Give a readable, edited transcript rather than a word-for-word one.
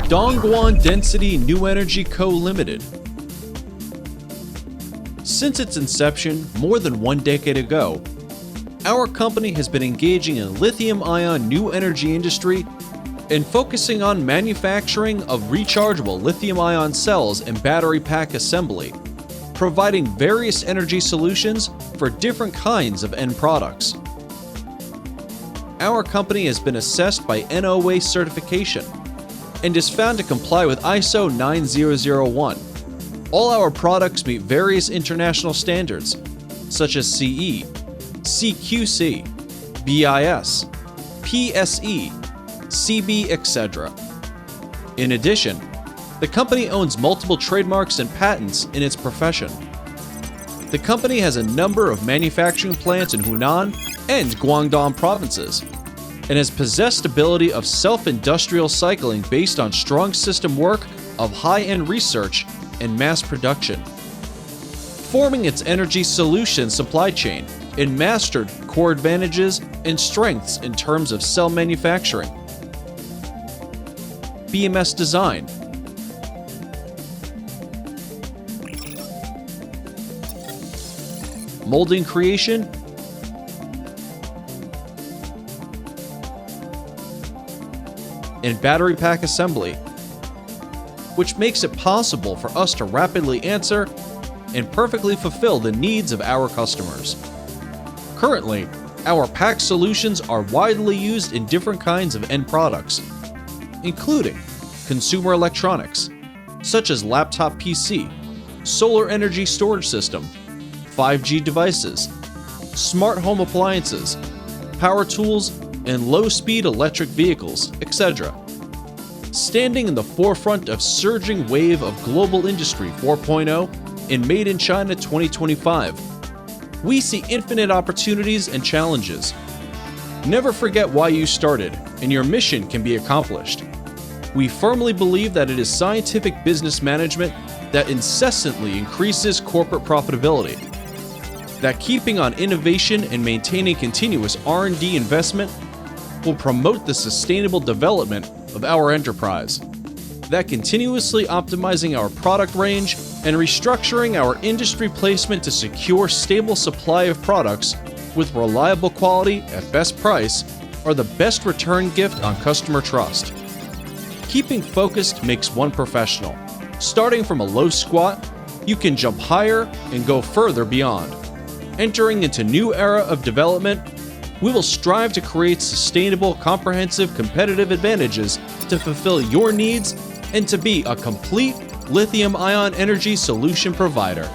Dongguan Density New Energy Co. Limited. Since its inception more than 1 decade ago, our company has been engaging in lithium-ion new energy industry and focusing on manufacturing of rechargeable lithium-ion cells and battery pack assembly, providing various energy solutions for different kinds of end products. Our company has been assessed by NOA certification and is found to comply with ISO 9001. All our products meet various international standards, such as CE, CQC, BIS, PSE, CB, etc. In addition, the company owns multiple trademarks and patents in its profession. The company has a number of manufacturing plants in Hunan and Guangdong provinces, and has possessed ability of self-industrial cycling based on strong system work of high-end research and mass production. Forming its energy solution supply chain and mastered core advantages and strengths in terms of cell manufacturing, BMS design, molding creation, and battery pack assembly, which makes it possible for us to rapidly answer and perfectly fulfill the needs of our customers. Currently, our pack solutions are widely used in different kinds of end products, including consumer electronics, such as laptop PC, solar energy storage system, 5G devices, smart home appliances, power tools, and low-speed electric vehicles, etc. Standing in the forefront of surging wave of global industry 4.0 and Made in China 2025, we see infinite opportunities and challenges. Never forget why you started, and your mission can be accomplished. We firmly believe that it is scientific business management that incessantly increases corporate profitability, that keeping on innovation and maintaining continuous R&D investment will promote the sustainable development of our enterprise, that continuously optimizing our product range and restructuring our industry placement to secure stable supply of products with reliable quality at best price are the best return gift on customer trust. Keeping focused makes one professional. Starting from a low squat, you can jump higher and go further beyond. Entering into new era of development, we will strive to create sustainable, comprehensive, competitive advantages to fulfill your needs and to be a complete lithium-ion energy solution provider.